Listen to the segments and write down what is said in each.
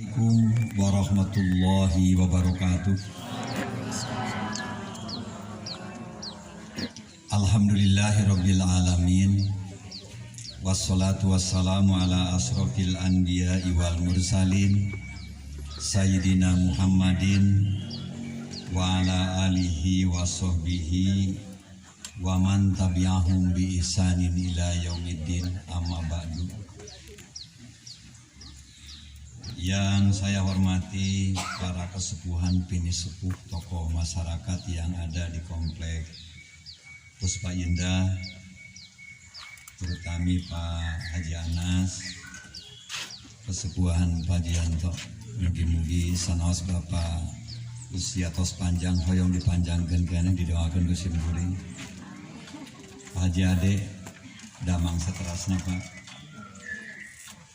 Assalamualaikum warahmatullahi wabarakatuh. Alhamdulillahirabbil alamin. Wassalatu wassalamu ala asrofil anbiya'i wal mursalin Sayyidina Muhammadin wa ala alihi wa sahbihi wa man tabi'ahum bi ihsanin ila yaumiddin, amma ba'du. Yang saya hormati para kesepuhan, bini sepuh, tokoh masyarakat yang ada di komplek Puspa Indah, terutama Pak Haji Anas, kesepuhan Pak Jianto, mugi-mugi sanaos Bapak usia tos panjang hoyong dipanjangkeun kana didoakeun Gusti Muring. Pak Haji Ade damang saterasna Pak.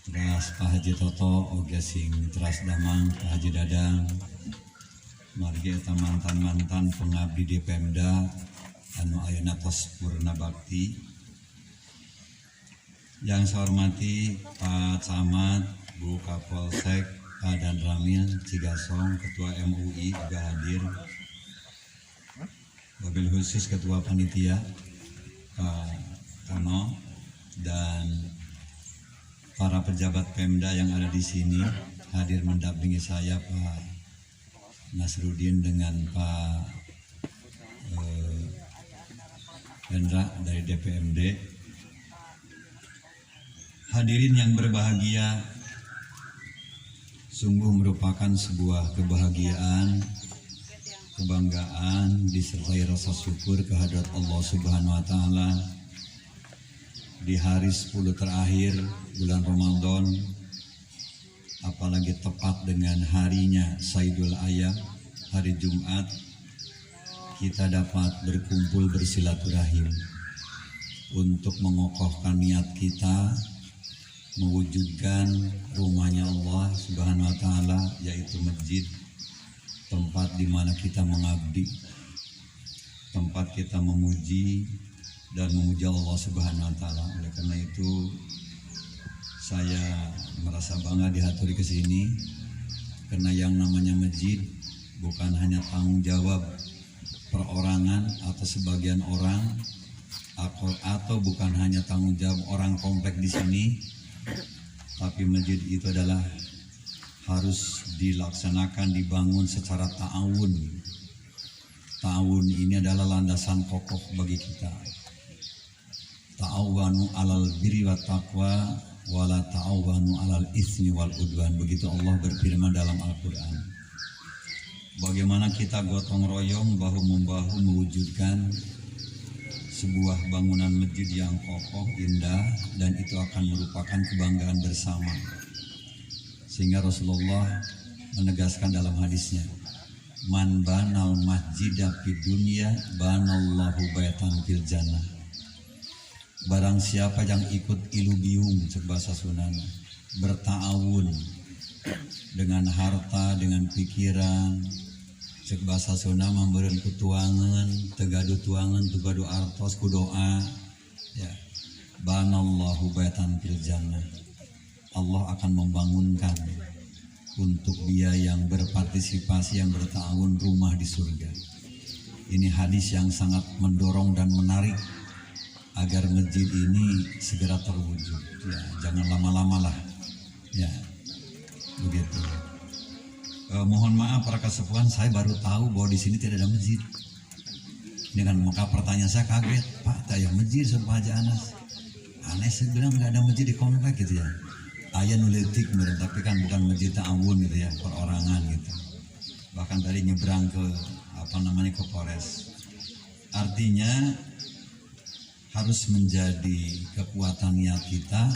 Teras Pak Haji Toto oge sing teras damang Pak Haji Dadang. Margi eta mantan-mantan pengabdi di Pemda anu ayeuna tos purna bakti. Yang saya hormati Pak Camat, Bu Kapolsek, Pak Dan Ramil Cigasong, Ketua MUI juga hadir. Wabil khusus Ketua Panitia Pak Kano dan para pejabat Pemda yang ada di sini hadir mendampingi saya, Pak Nasruddin dengan Pak Hendra dari DPMD. Hadirin yang berbahagia, sungguh merupakan sebuah kebahagiaan, kebanggaan disertai rasa syukur kehadirat Allah Subhanahu wa taala di hari 10 terakhir bulan Ramadan, apalagi tepat dengan harinya Saidul Ayam, hari Jumat, kita dapat berkumpul bersilaturahim untuk mengokohkan niat kita mewujudkan rumahnya Allah Subhanahu wa taala, yaitu masjid, tempat di mana kita mengabdi, tempat kita memuji dan memuja Allah Subhanahu wa taala. Oleh karena itu saya merasa bangga dihaturi ke sini, karena yang namanya masjid bukan hanya tanggung jawab perorangan atau sebagian orang, atau bukan hanya tanggung jawab orang komplek di sini, tapi masjid itu adalah harus dilaksanakan, dibangun secara ta'awun. Ta'awun ini adalah landasan kokoh bagi kita. Ta'awanu alal birri wa taqwa wala ta'awanu alal itsmi wal udwan. Begitu Allah berfirman dalam Al-Quran. Bagaimana kita gotong royong bahu-membahu mewujudkan sebuah bangunan masjid yang kokoh, indah, dan itu akan merupakan kebanggaan bersama. Sehingga Rasulullah menegaskan dalam hadisnya, man banal masjidah fid dunya banallahu baitan fil jannah. Barang siapa yang ikut ilubiung cek bahasa Sunana, berta'awun dengan harta, dengan pikiran, cek bahasa Sunda memberen kutuangan, tegadu tuangan, tegadu artos, kudoa, ya. Banallahu baitan fil jannah. Allah akan membangunkan untuk dia yang berpartisipasi, yang berta'awun, rumah di surga. Ini hadis yang sangat mendorong dan menarik agar masjid ini segera terwujud. Ya, jangan lama-lama lah. Ya, begitu. Mohon maaf para kesepuhan, saya baru tahu bahwa di sini tidak ada masjid. Dengan maka pertanyaan saya kaget, Pak, tak ada masjid sama Haji Anas. Aneh, saya bilang nggak ada masjid di komplek gitu ya. Ayah nulitik, tapi kan bukan masjid ta'awun gitu ya, perorangan gitu. Bahkan tadi nyebrang ke ke Polres. Artinya harus menjadi kekuatan niat kita.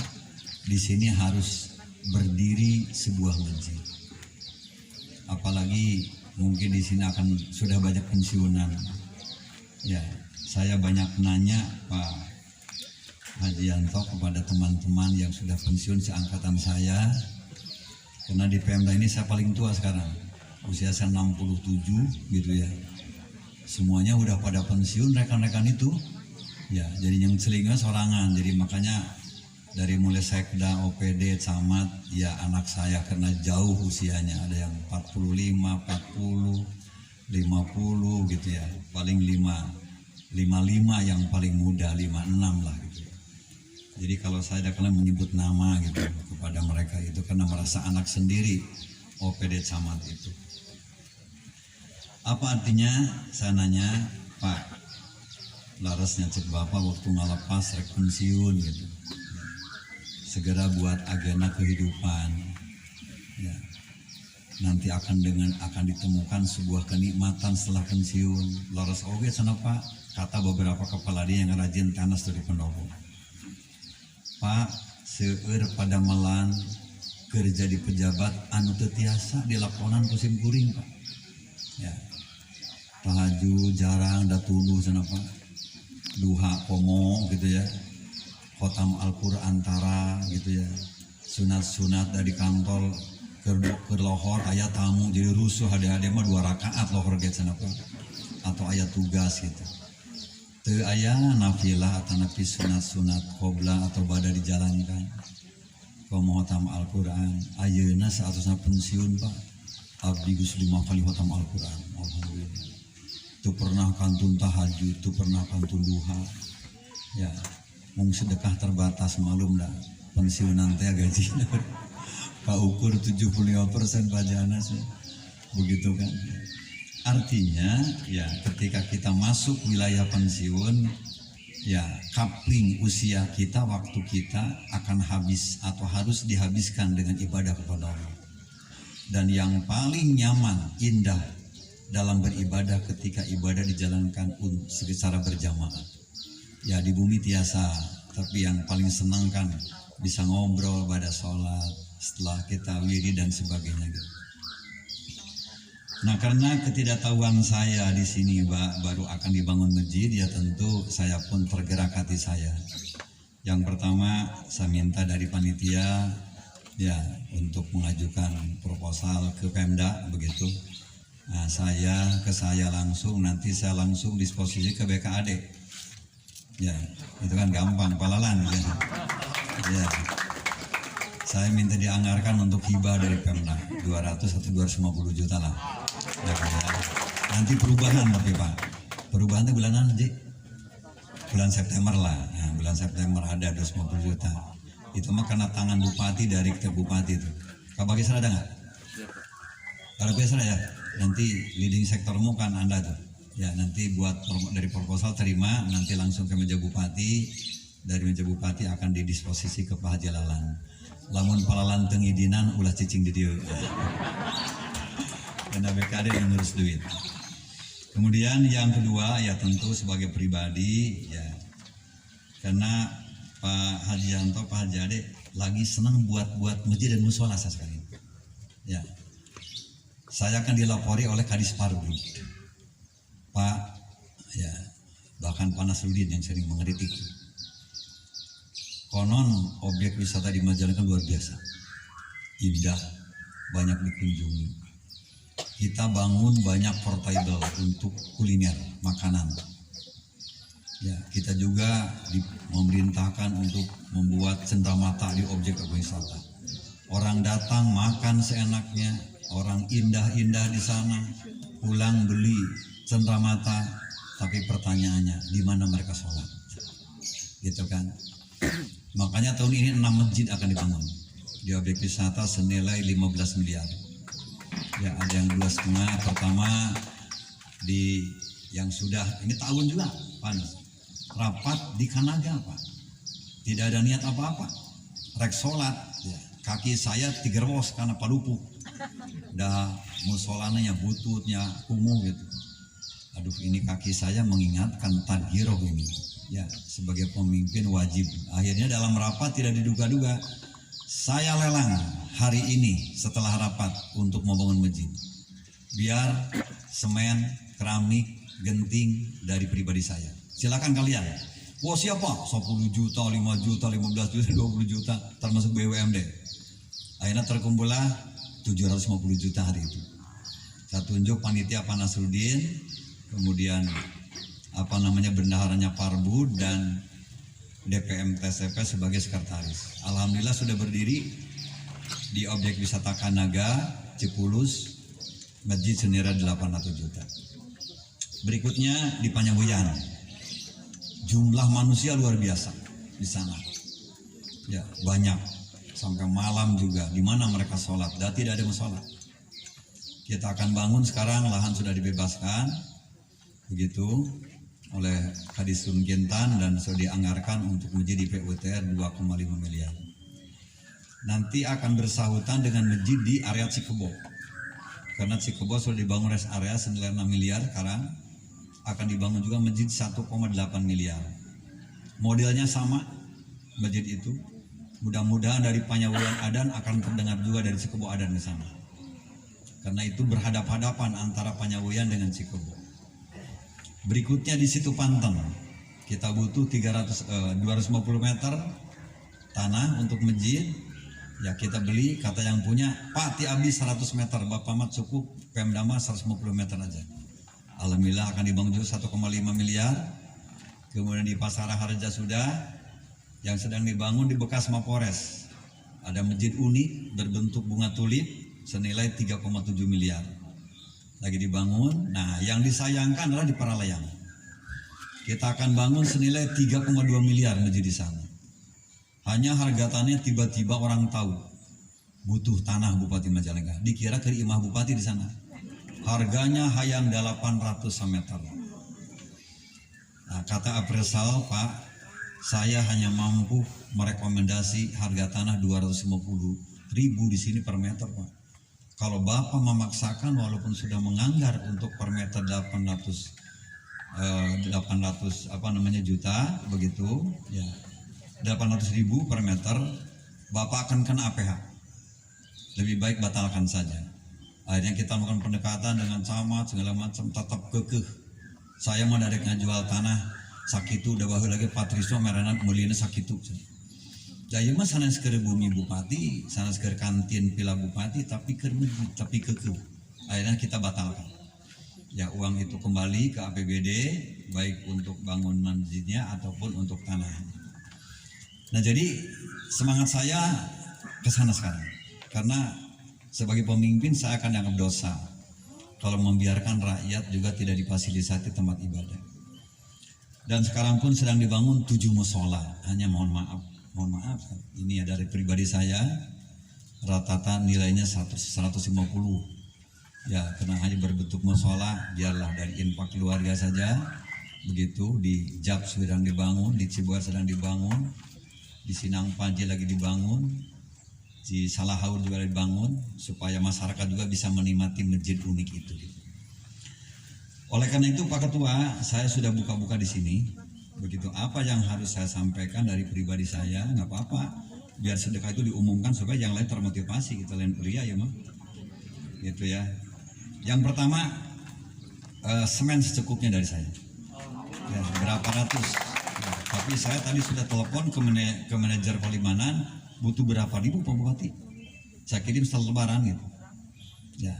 Di sini harus berdiri sebuah masjid. Apalagi mungkin di sini akan sudah banyak pensiunan. Ya, saya banyak nanya Pak Haji Yanto kepada teman-teman yang sudah pensiun seangkatan saya, karena di Pemda ini saya paling tua sekarang, usia saya 67 gitu ya. Semuanya udah pada pensiun rekan-rekan itu. Ya, jadi yang selingan sorangan. Jadi makanya Dari mulai sekda, OPD, camat, ya anak saya karena jauh usianya, ada yang 45, 40, 50 gitu ya, paling 55 yang paling muda, 56 lah gitu. Jadi kalau saya ada kalian menyebut nama gitu kepada mereka itu karena merasa anak sendiri OPD camat itu. Apa artinya? Saya nanya, Pak, larasnya cek Bapak waktu ngalepas rek pensiun gitu. Segera buat agenda kehidupan. Ya. Nanti akan ditemukan sebuah kenikmatan setelah pensiun. Laras oge sana Pak, kata beberapa kepala dia yang rajin tanas dari pendopo. Pak, seueur pada melan kerja di pejabat anu teu tiasa dilakonan musim kuring Pak. Ya. Tahajud jarang datuluh sana Pak. Duha komo gitu ya. Khotam Al-Quran antara gitu ya, sunat-sunat dari kantor ke lohor ayat tamu jadi rusuh hade-hade mah 2 rakaat lohor get sana atau ayat tugas gitu. Teu aya nafilah atau nafi sunat-sunat qobla atau bada dijalankan. Komo khotam Al-Quran ayeuna saatosna pensiun Pak. Abdi Gus 5 kali khotam Al-Quran. Alhamdulillah. Tu pernah kantun tahajud, tu pernah kantun duha. Ya. Mung sedekah terbatas malum dah pensiunan teh gaji Pak ukur 75% pajana sih begitu kan. Artinya ya ketika kita masuk wilayah pensiun ya kapling usia kita, waktu kita akan habis atau harus dihabiskan dengan ibadah kepada Allah. Dan yang paling nyaman, indah dalam beribadah ketika ibadah dijalankan secara berjamaah. Ya di bumi tiasa, tapi yang paling senang kan bisa ngobrol pada sholat, setelah kita wirid dan sebagainya. Nah karena ketidaktahuan saya di sini baru akan dibangun masjid, ya tentu saya pun tergerak hati saya. Yang pertama saya minta dari panitia ya untuk mengajukan proposal ke Pemda begitu. Nah saya langsung, nanti saya langsung disposisi ke BKAD. Ya, itu kan gampang, palalan ya. Ya. Saya minta dianggarkan untuk hibah dari Pemda 200 atau 250 juta lah. Ya, ya. Nanti perubahan tapi Pak. Perubahan itu bulanan sih. Bulan September lah. Nah, bulan September ada 250 juta. Itu mah karena tangan bupati dari ke bupati itu. Kau bagi ada nggak? Kalau biasa ya. Nanti leading sektormu kan Anda tuh. Ya nanti buat dari proposal terima, nanti langsung ke meja bupati, dari meja bupati akan didisposisi ke Pak Haji Lalan. Lamun palalan tengidinan ulah cicing di dia. Karena BKD yang ngurus duit. Kemudian yang kedua ya tentu sebagai pribadi ya, karena Pak Hajianto, Pak Haji Ade lagi senang buat masjid dan musola sekali. Ya, saya akan dilapori oleh Kadis Parbud. Pak, ya bahkan Pak Nasruddin yang sering mengkritik. Konon objek wisata di Majalengka luar biasa, indah, banyak dikunjungi. Kita bangun banyak portable untuk kuliner, makanan. Ya, kita juga memerintahkan untuk membuat cenderamata di objek wisata. Orang datang makan seenaknya, orang indah-indah di sana, pulang beli cenderamata, tapi pertanyaannya di mana mereka sholat, gitu kan? Makanya tahun ini 6 masjid akan dibangun di objek wisata senilai 15 miliar. Ya ada yang 2,5 pertama di yang sudah ini tahun juga panas rapat di Kanaga Pak. Tidak ada niat apa-apa, rek sholat, ya. Kaki saya tigerwos karena palupu, dah musolananya bututnya kumuh gitu. Aduh ini kaki saya mengingatkan tadhiroh ini. Ya sebagai pemimpin wajib. Akhirnya dalam rapat tidak diduga-duga saya lelang hari ini setelah rapat untuk membangun masjid. Biar semen, keramik, genting dari pribadi saya. Silakan kalian. Wah siapa? 10 juta, 5 juta, 15 juta, 20 juta termasuk BUMD. Akhirnya terkumpullah 750 juta hari itu. Saya tunjuk panitia Pak Nasruddin, kemudian bendaharanya Parbud, dan DPM TSP sebagai sekretaris. Alhamdulillah sudah berdiri di objek wisata Kanaga, Cipulus, masjid senilai 800 juta. Berikutnya di Panyabuyan, jumlah manusia luar biasa di sana. Ya, banyak sampai malam juga, di mana mereka sholat dan tidak ada musola. Kita akan bangun sekarang, lahan sudah dibebaskan, begitu oleh Kadisun Kintan dan sudah dianggarkan untuk masjid di PUTR 2,5 miliar. Nanti akan bersahutan dengan masjid di area Cikebo. Karena Cikebo sudah dibangun rest area senilai 6 miliar, sekarang akan dibangun juga masjid 1,8 miliar. Modelnya sama masjid itu. Mudah-mudahan dari Panyabuyan Adan akan terdengar juga dari Cikebo Adan ke sana. Karena itu berhadap-hadapan antara Panyabuyan dengan Cikebo. Berikutnya di situ Panten, kita butuh 250 meter tanah untuk masjid. Ya kita beli, kata yang punya, Pak Tiabi 100 meter, Bapak Mat cukup, Pemdama 150 meter aja. Alhamdulillah akan dibangun juga 1,5 miliar. Kemudian di Pasar Harja sudah, yang sedang dibangun di bekas Mapores. Ada masjid unik berbentuk bunga tulip senilai 3,7 miliar. Lagi dibangun. Nah, yang disayangkan adalah di Paralayang. Kita akan bangun senilai 3,2 miliar masjid di sana. Hanya harga tanahnya tiba-tiba orang tahu butuh tanah Bupati Majalengka. Dikira ke imah Bupati di sana. Harganya hayang 800 meter. Nah, kata appraisal, Pak, saya hanya mampu merekomendasi harga tanah 250.000 di sini per meter, Pak. Kalau Bapak memaksakan walaupun sudah menganggar untuk per meter 800 juta begitu, ya 800.000 per meter, Bapak akan kena APH. Lebih baik batalkan saja. Akhirnya kita melakukan pendekatan dengan camat segala macam, tetap kekeh. Saya mau dari jual tanah sakitu udah bahu lagi Patrisno merana mulina sakitu. Jadi mas sana seker bumi bupati, sana seker kantin pila bupati, tapi kekeh. Akhirnya kita batalkan. Ya uang itu kembali ke APBD, baik untuk bangunan masjidnya ataupun untuk tanahnya. Nah jadi semangat saya ke sana sekarang, karena sebagai pemimpin saya akan dianggap dosa kalau membiarkan rakyat juga tidak difasilitasi tempat ibadah. Dan sekarang pun sedang dibangun 7 musola. Hanya mohon maaf, ini dari pribadi saya, rata-rata nilainya 150. Ya karena hanya berbentuk musola, biarlah dari infak keluarga saja. Begitu di JAP sedang dibangun, di Cibuar sedang dibangun, di Sinang Panji lagi dibangun, di Salahaur juga dibangun, supaya masyarakat juga bisa menikmati masjid unik itu. Oleh karena itu Pak Ketua, saya sudah buka-buka di sini. Begitu apa yang harus saya sampaikan dari pribadi saya, nggak apa-apa. Biar sedekah itu diumumkan supaya yang lain termotivasi, kita lain pria ya mah. Gitu ya. Yang pertama, semen secukupnya dari saya. Ya, berapa ratus. Ya, tapi saya tadi sudah telepon ke manajer Palimanan, butuh berapa ribu Pak Bupati. Saya kirim setelah lebaran gitu. Ya.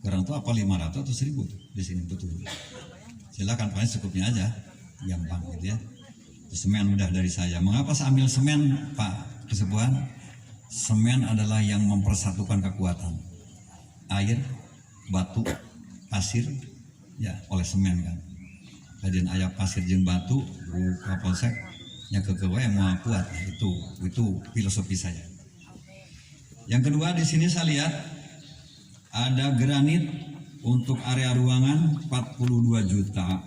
Kurang tuh apa 500 atau 1000 di sini betul. Silakan Pak, secukupnya aja, gampang gitu ya. Semen mudah dari saya. Mengapa saya ambil semen Pak Kesepuan? Semen adalah yang mempersatukan kekuatan. Air, batu, pasir, ya oleh semen kan. Kajian ayat pasir jeung batu, kapolsek, yang kekewa yang mau kuat. Nah, itu filosofi saya. Yang kedua di sini saya lihat ada granit untuk area ruangan 42 juta.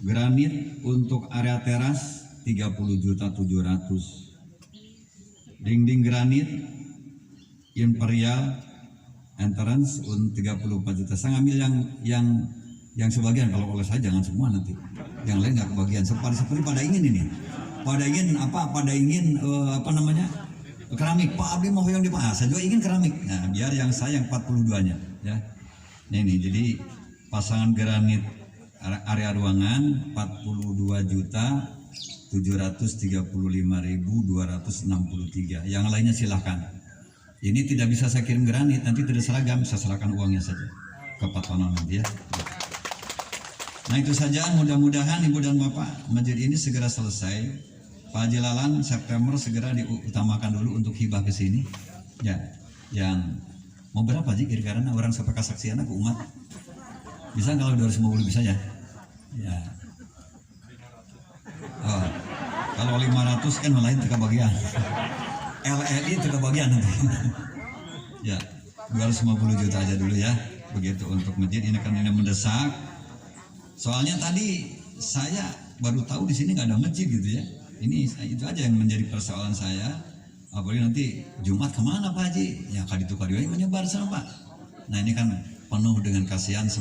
Granit untuk area teras 30.700.000. Dinding granit Imperial entrance untuk 34 juta. Saya ngambil yang sebagian, kalau oleh saya jangan semua nanti. Yang lain nggak kebagian. Seperti pada ingin ini. Pada ingin keramik. Pak Abdi mau yang di Pak, saya juga ingin keramik. Nah, biar yang saya yang 42-nya ya. Nah, ini jadi pasangan granit area ruangan 42.735.263. Yang lainnya silahkan. Ini tidak bisa saya kirim granit, nanti tidak seragam, saya serahkan uangnya saja ke Pak Tono nanti ya. Nah itu saja, mudah-mudahan Ibu dan Bapak masjid ini segera selesai. Pak Haji Lalan September segera diutamakan dulu untuk hibah ke sini. Ya, yang mau berapa sih kira-kira orang sampai kesaksian aku umat? Bisa kalau 250 bisa ya? Ya. Oh, kalau 500 kan lain terkebagian. LLI terkebagian nanti. Ya, 250 juta aja dulu ya. Begitu untuk masjid ini kan ini mendesak. Soalnya tadi saya baru tahu di sini nggak ada masjid gitu ya. Ini itu aja yang menjadi persoalan saya. Apalagi nanti Jumat kemana Pak Haji? Ya kaditu kaditu menyebar sana Pak. Nah ini kan penuh dengan kasihan.